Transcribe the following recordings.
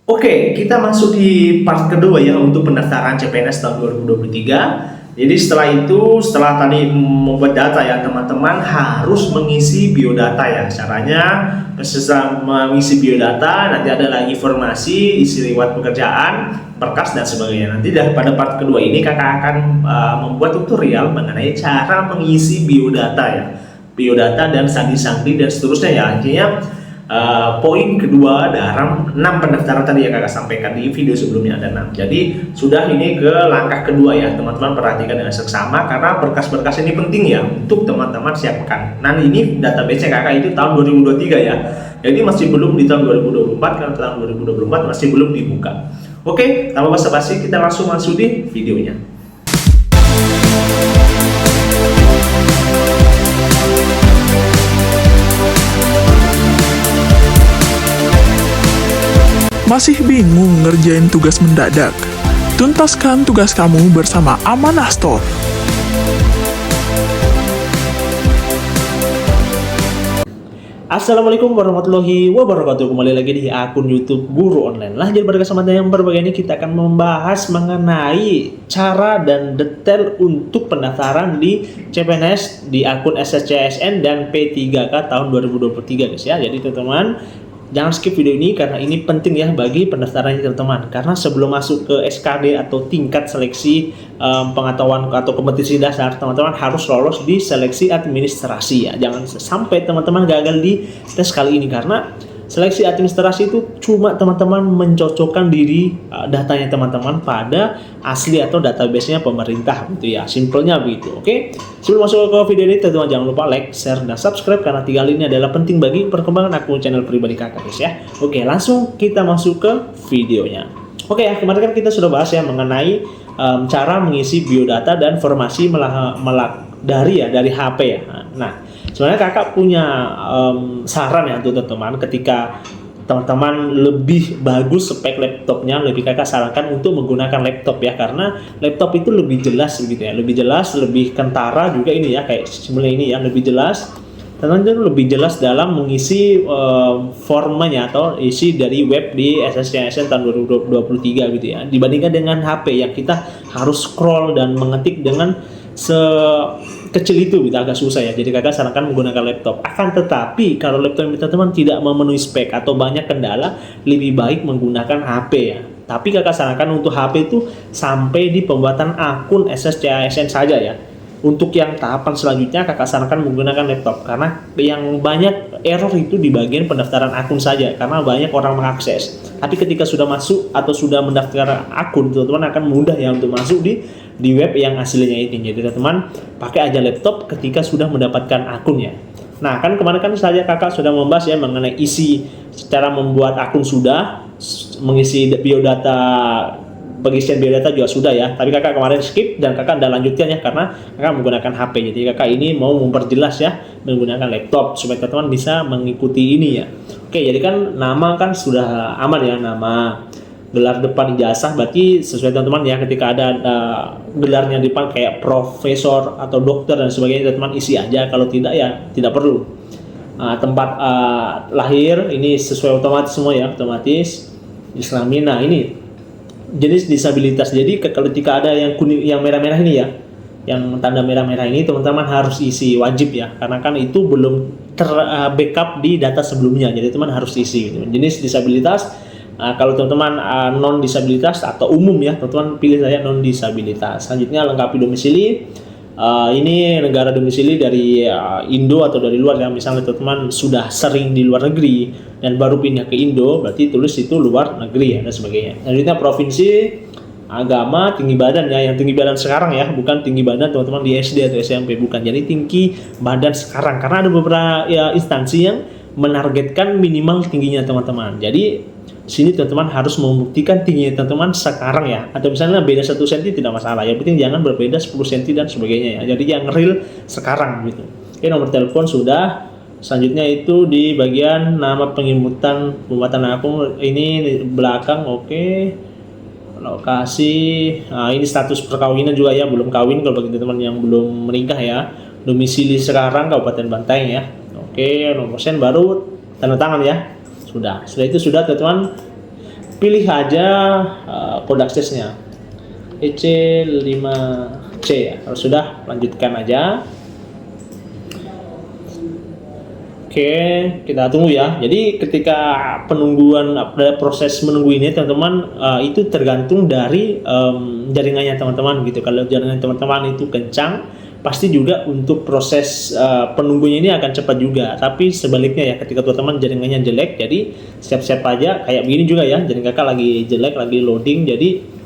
Oke, kita masuk di part kedua ya untuk pendaftaran CPNS tahun 2023. Jadi setelah tadi membuat data ya, teman-teman harus mengisi biodata ya. Caranya setelah mengisi biodata nanti ada lagi informasi, isi riwayat pekerjaan, berkas dan sebagainya. Nanti pada part kedua ini kakak akan membuat tutorial mengenai cara mengisi biodata ya. Biodata dan sandi-sandi dan seterusnya ya. Artinya poin kedua dalam 6 pendaftaran tadi yang kakak sampaikan di video sebelumnya ada 6. Jadi sudah ini ke langkah kedua ya, teman-teman perhatikan dengan seksama karena berkas-berkas ini penting ya untuk teman-teman siapkan. Nah ini database kakak itu tahun 2023 ya. Jadi masih belum di tahun 2024 karena tahun 2024 masih belum dibuka. Oke, tanpa basa-basi kita langsung masuk di videonya. Masih bingung ngerjain tugas mendadak? Tuntaskan tugas kamu bersama Amanah Store. Assalamualaikum warahmatullahi wabarakatuh. Kembali lagi di akun YouTube Guru Online. Lanjut pada kesempatan yang berbeda ini kita akan membahas mengenai cara dan detail untuk pendaftaran di CPNS di akun SSCSN dan P3K tahun 2023 guys ya. Jadi teman-teman jangan skip video ini karena ini penting ya bagi pendaftaran teman-teman. Karena sebelum masuk ke SKD atau tingkat seleksi pengetahuan atau kompetisi dasar, teman-teman harus lolos di seleksi administrasi ya. Jangan sampai teman-teman gagal di tes kali ini karena seleksi administrasi itu cuma teman-teman mencocokkan diri datanya teman-teman pada asli atau database-nya pemerintah gitu ya. Simpelnya begitu. Oke. Sebelum masuk ke video ini teman-teman jangan lupa like, share dan subscribe karena 3 hal ini adalah penting bagi perkembangan akun channel pribadi kakak guys ya. Oke, langsung kita masuk ke videonya. Oke ya, kemarin kan kita sudah bahas ya mengenai cara mengisi biodata dan informasi dari HP ya. Nah, sebenarnya kakak punya saran ya untuk teman-teman ketika teman-teman lebih bagus spek laptopnya, lebih kakak sarankan untuk menggunakan laptop ya karena laptop itu lebih jelas begitu ya, lebih jelas, lebih kentara juga ini ya kayak sebenarnya ini ya lebih jelas. Teman-teman lebih jelas dalam mengisi formanya atau isi dari web di SSCSN tahun 2023 gitu ya dibandingkan dengan HP yang kita harus scroll dan mengetik dengan sekecil itu gitu, agak susah ya. Jadi kakak sarankan menggunakan laptop. Akan tetapi kalau laptop teman-teman tidak memenuhi spek atau banyak kendala, lebih baik menggunakan HP ya. Tapi kakak sarankan untuk HP itu sampai di pembuatan akun SSCSN saja ya. Untuk yang tahapan selanjutnya kakak sarankan menggunakan laptop karena yang banyak error itu di bagian pendaftaran akun saja karena banyak orang mengakses. Tapi ketika sudah masuk atau sudah mendaftar akun, teman-teman akan mudah ya untuk masuk di web yang aslinya ini. Jadi teman-teman pakai aja laptop ketika sudah mendapatkan akunnya. Nah kan kemarin kan saja kakak sudah membahas ya mengenai isi cara membuat akun sudah, mengisi biodata, pengisian biodata juga sudah ya, tapi kakak kemarin skip dan kakak udah lanjutkan ya karena kakak menggunakan HP. Jadi kakak ini mau memperjelas ya menggunakan laptop supaya teman-teman bisa mengikuti ini ya. Oke, jadi kan nama kan sudah aman ya, nama, gelar depan ijazah berarti sesuai teman-teman ya. Ketika ada gelarnya di depan kayak profesor atau dokter dan sebagainya, teman-teman isi aja. Kalau tidak ya tidak perlu. Tempat lahir ini sesuai otomatis semua ya, otomatis Islami. Nah ini jenis disabilitas. Jadi ketika ada yang kuning, yang merah-merah ini ya, yang tanda merah-merah ini teman-teman harus isi wajib ya, karena kan itu belum backup di data sebelumnya. Jadi teman harus isi gitu. Jenis disabilitas. Kalau teman-teman non disabilitas atau umum ya, teman-teman pilih saya non disabilitas. Selanjutnya lengkapi domisili. Ini negara domisili dari Indo atau dari luar ya. Misalnya teman-teman sudah sering di luar negeri dan baru pindah ke Indo, berarti tulis itu luar negeri ya dan sebagainya. Selanjutnya provinsi, agama, tinggi badan ya. Yang tinggi badan sekarang ya, bukan tinggi badan teman-teman di SD atau SMP, bukan. Jadi tinggi badan sekarang karena ada beberapa ya, instansi yang menargetkan minimal tingginya teman-teman. Jadi sini teman-teman harus membuktikan tingginya teman-teman sekarang ya, atau misalnya beda 1 cm tidak masalah, yang penting jangan berbeda 10 cm dan sebagainya ya. Jadi yang real sekarang gitu. Oke, nomor telepon sudah. Selanjutnya itu di bagian nama penginputan pembuatan akun ini di belakang. Oke, lokasi, ini status perkawinan juga ya, belum kawin kalau bagi teman-teman yang belum menikah ya. Domisili sekarang Kabupaten Bantaeng ya. Oke, nomor sen baru tanda tangan ya. Sudah itu sudah teman-teman pilih aja kode aksesnya EC5C ya. Kalau sudah, lanjutkan aja. Oke, kita tunggu ya. Jadi ketika penungguan proses menunggu ini teman-teman, itu tergantung dari jaringannya teman-teman gitu. Kalau jaringan teman-teman itu kencang, pasti juga untuk proses penunggunya ini akan cepat juga. Tapi sebaliknya ya, ketika teman-teman jaringannya jelek, jadi siap-siap aja kayak begini juga ya. Jaringan kakak lagi jelek, lagi loading, jadi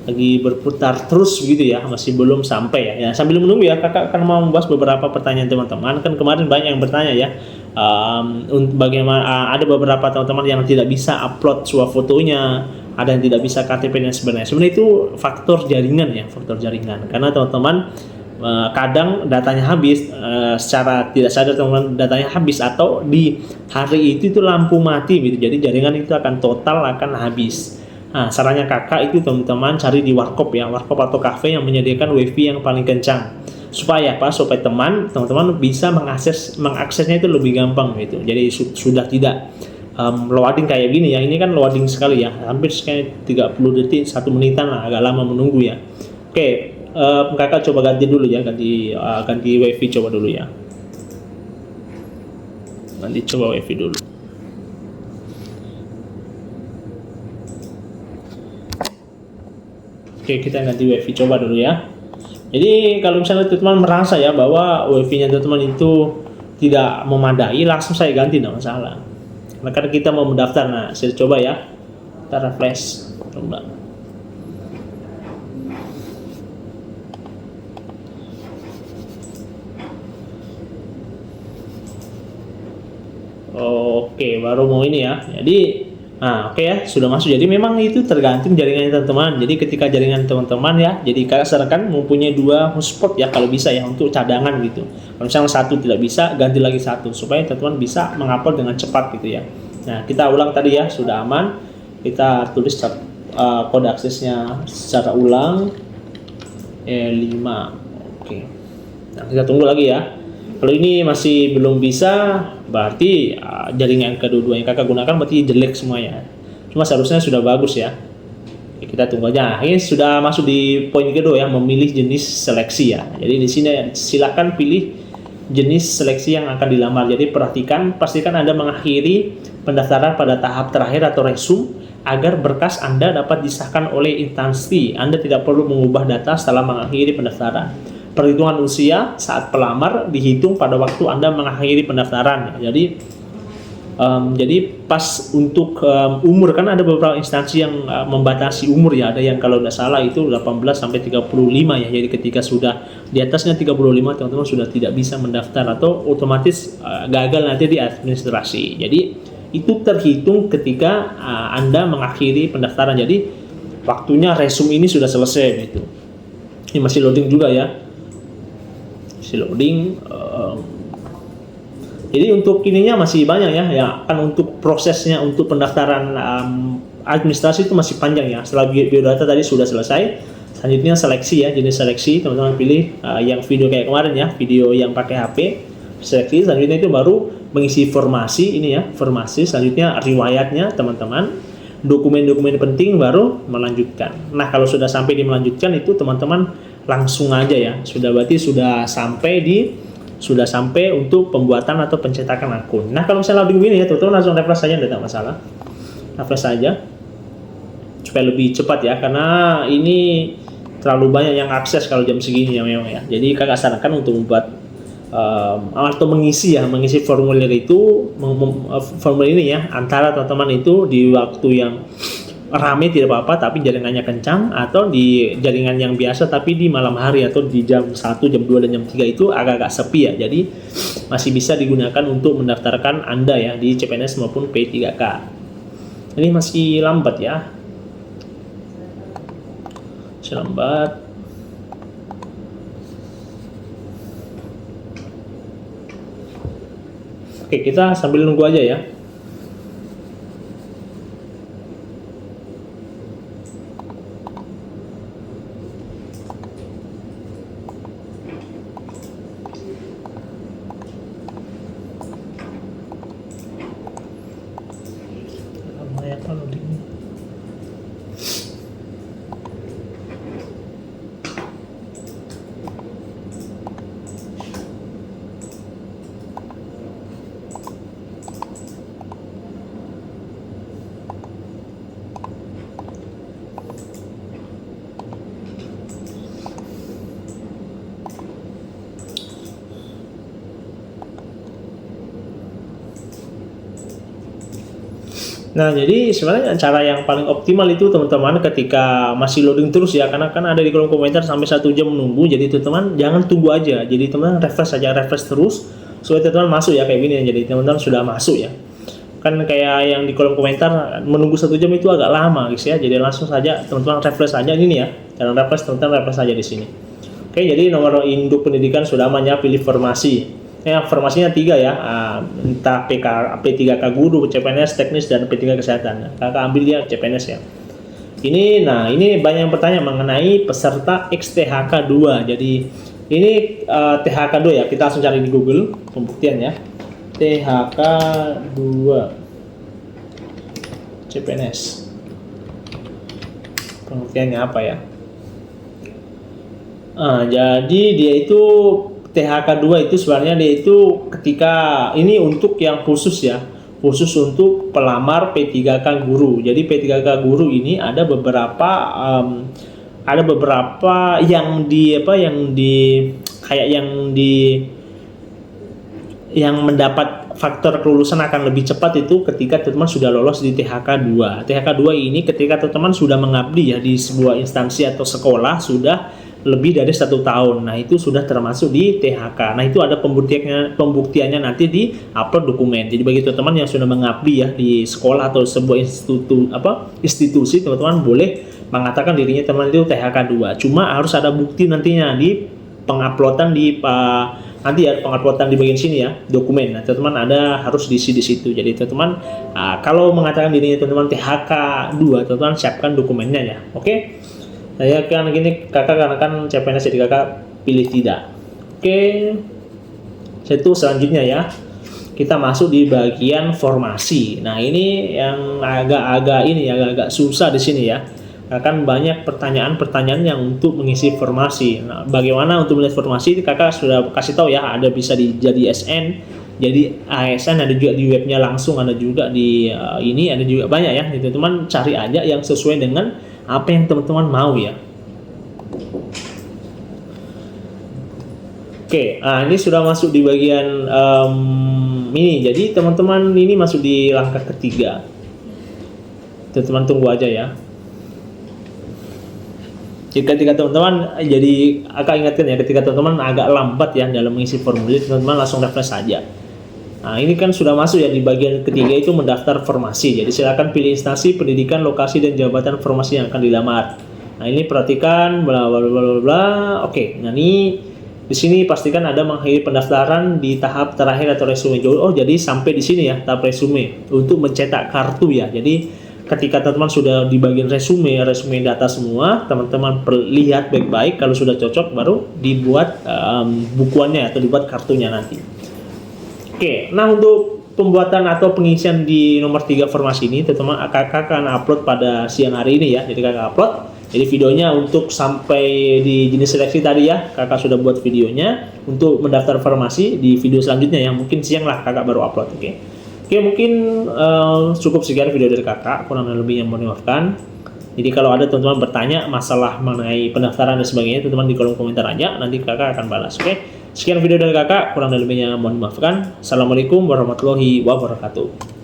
lagi berputar terus begitu ya, masih belum sampai ya. Ya, sambil menunggu ya, kakak akan mau membahas beberapa pertanyaan teman-teman. Kan kemarin banyak yang bertanya ya, bagaimana ada beberapa teman-teman yang tidak bisa upload fotonya, ada yang tidak bisa KTP dan sebenarnya itu faktor jaringan ya, faktor jaringan. Karena teman-teman kadang datanya habis, secara tidak sadar teman-teman datanya habis, atau di hari itu lampu mati gitu, jadi jaringan itu akan total akan habis. Nah, sarannya kakak itu teman-teman cari di warkop ya, warkop atau kafe yang menyediakan wifi yang paling kencang. Supaya apa? Supaya teman-teman bisa mengaksesnya itu lebih gampang gitu. Jadi sudah tidak loading kayak gini ya. Ini kan loading sekali ya, hampir kayak 30 detik, 1 menitan lah, agak lama menunggu ya. Oke, kakak coba ganti dulu ya, ganti wifi coba dulu ya. Nanti coba wifi dulu. Oke, kita ganti wifi coba dulu ya. Jadi kalau misalnya teman-teman merasa ya bahwa wifi-nya teman-teman itu tidak memadai, langsung saya ganti, tidak masalah. Maka kita mau mendaftar, nah saya coba ya. Kita refresh, coba. Oke, baru mau ini ya. Jadi oke ya, sudah masuk. Jadi memang itu tergantung jaringannya teman-teman. Jadi ketika jaringan teman-teman ya, jadi kakak sarankan mempunyai 2 hotspot ya kalau bisa ya, untuk cadangan gitu. Kalau misalnya satu tidak bisa, ganti lagi satu supaya teman-teman bisa mengupload dengan cepat gitu ya. Nah, kita ulang tadi ya, sudah aman. Kita tulis kode aksesnya secara ulang E5. Oke. Nah, kita tunggu lagi ya. Kalau ini masih belum bisa, berarti jaringan kedua yang kakak gunakan berarti jelek semuanya. Cuma seharusnya sudah bagus ya. Kita tunggu aja. Ini sudah masuk di poin kedua ya, memilih jenis seleksi ya. Jadi di sini silakan pilih jenis seleksi yang akan dilamar. Jadi pastikan Anda mengakhiri pendaftaran pada tahap terakhir atau resume agar berkas Anda dapat disahkan oleh instansi. Anda tidak perlu mengubah data setelah mengakhiri pendaftaran. Perhitungan usia saat pelamar dihitung pada waktu Anda mengakhiri pendaftaran. Jadi pas untuk umur, kan ada beberapa instansi yang membatasi umur ya. Ada yang kalau tidak salah itu 18 sampai 35 ya. Jadi ketika sudah di atasnya 35, teman-teman sudah tidak bisa mendaftar atau otomatis gagal nanti di administrasi. Jadi itu terhitung ketika Anda mengakhiri pendaftaran. Jadi waktunya resume ini sudah selesai gitu. Ini masih loading juga ya. Loading. Jadi untuk ininya masih banyak ya, kan untuk prosesnya untuk pendaftaran administrasi itu masih panjang ya. Setelah biodata tadi sudah selesai, selanjutnya seleksi ya, jenis seleksi teman-teman pilih yang video kayak kemarin ya, video yang pakai HP, seleksi. Selanjutnya itu baru mengisi formasi ini ya, formasi. Selanjutnya riwayatnya teman-teman, dokumen-dokumen penting, baru melanjutkan. Nah, kalau sudah sampai di melanjutkan itu teman-teman langsung aja ya, berarti sudah sampai untuk pembuatan atau pencetakan akun. Nah, kalau misalnya loading ini ya teman-teman langsung refresh saja, tidak masalah, refresh saja supaya lebih cepat ya, karena ini terlalu banyak yang akses kalau jam segini ya memang ya. Jadi kakak sarankan untuk membuat atau mengisi formulir itu, formulir ini ya, antara teman-teman itu di waktu yang rame tidak apa-apa tapi jaringannya kencang, atau di jaringan yang biasa tapi di malam hari atau di jam 1, jam 2 dan jam 3 itu agak-agak sepi ya. Jadi masih bisa digunakan untuk mendaftarkan Anda ya di CPNS maupun P3K. Ini masih lambat ya. Masih lambat. Oke, kita sambil nunggu aja ya. Lama ya kalau ini. Nah, jadi sebenarnya cara yang paling optimal itu teman-teman ketika masih loading terus ya, karena kan ada di kolom komentar sampai 1 jam menunggu. Jadi teman-teman jangan tunggu aja. Jadi teman-teman refresh terus supaya teman-teman masuk ya kayak gini. Jadi teman-teman sudah masuk ya. Kan kayak yang di kolom komentar menunggu 1 jam itu agak lama guys ya. Jadi langsung saja teman-teman refresh aja ini ya. Jangan refresh, teman-teman refresh aja di sini. Oke, jadi nomor induk pendidikan sudah aman ya, pilih formasi. Formasinya 3 ya, entah P3K guru, CPNS teknis dan P3 kesehatan. Kakak ambil ya CPNS ya. Ini banyak yang bertanya mengenai peserta XTHK 2. Jadi ini THK 2 ya, kita langsung cari di Google pembuktian ya. THK 2 CPNS. Pembuktiannya apa ya? Jadi dia itu THK 2 itu sebenarnya dia itu ketika ini untuk yang khusus ya, khusus untuk pelamar P3K guru. Jadi P3K guru ini ada beberapa yang mendapat faktor kelulusan akan lebih cepat itu ketika teman-teman sudah lolos di THK 2. THK 2 ini ketika teman-teman sudah mengabdi ya di sebuah instansi atau sekolah sudah lebih dari 1 tahun. Nah, itu sudah termasuk di THK. Nah, itu ada pembuktiannya nanti di upload dokumen. Jadi bagi teman-teman yang sudah mengabdi ya di sekolah atau sebuah institusi, teman-teman boleh mengatakan dirinya teman itu THK 2. Cuma harus ada bukti nantinya di penguploadan di penguploadan di bagian sini ya, dokumen. Nah, teman-teman harus diisi di situ. Jadi teman-teman kalau mengatakan dirinya teman-teman THK 2, teman-teman siapkan dokumennya ya. Oke. Saya kan gini kakak karena kan CPNS jadi kakak pilih tidak. Oke, itu selanjutnya ya kita masuk di bagian formasi. Nah ini yang agak susah di sini ya. Akan banyak pertanyaan-pertanyaan yang untuk mengisi formasi. Nah, bagaimana untuk melihat formasi? Kakak sudah kasih tahu ya, ada bisa jadi SN, jadi ASN, ada juga di webnya langsung, ada juga di ini, ada juga banyak ya. Jadi teman cari aja yang sesuai dengan apa yang teman-teman mau ya. Oke, ini sudah masuk di bagian ini. Jadi teman-teman ini masuk di langkah ketiga. Teman-teman tunggu aja ya. Ketika teman-teman jadi agak ingatkan ya, ketika teman-teman agak lambat ya dalam mengisi formulir, teman-teman langsung refresh saja. Nah, ini kan sudah masuk ya di bagian ketiga itu mendaftar formasi. Jadi silakan pilih instansi, pendidikan, lokasi dan jabatan formasi yang akan dilamar. Nah, ini perhatikan bla bla bla bla bla. Oke, nah ini di sini pastikan ada mengakhiri pendaftaran di tahap terakhir atau resume. Oh, jadi sampai di sini ya tahap resume untuk mencetak kartu ya. Jadi ketika teman-teman sudah di bagian resume data semua, teman-teman lihat baik-baik, kalau sudah cocok baru dibuat bukuannya atau dibuat kartunya nanti. Oke, nah untuk pembuatan atau pengisian di nomor 3 formasi ini teman-teman kakak akan upload pada siang hari ini ya. Jadi kakak upload. Jadi videonya untuk sampai di jenis seleksi tadi ya, kakak sudah buat videonya untuk mendaftar formasi di video selanjutnya yang mungkin siang lah kakak baru upload. Oke, mungkin cukup sekian video dari kakak, kurang lebihnya mohon dimaafkan. Jadi kalau ada teman-teman bertanya masalah mengenai pendaftaran dan sebagainya, teman-teman di kolom komentar aja, nanti kakak akan balas. Oke, sekian video dari kakak, kurang lebihnya mohon dimaafkan. Assalamualaikum warahmatullahi wabarakatuh.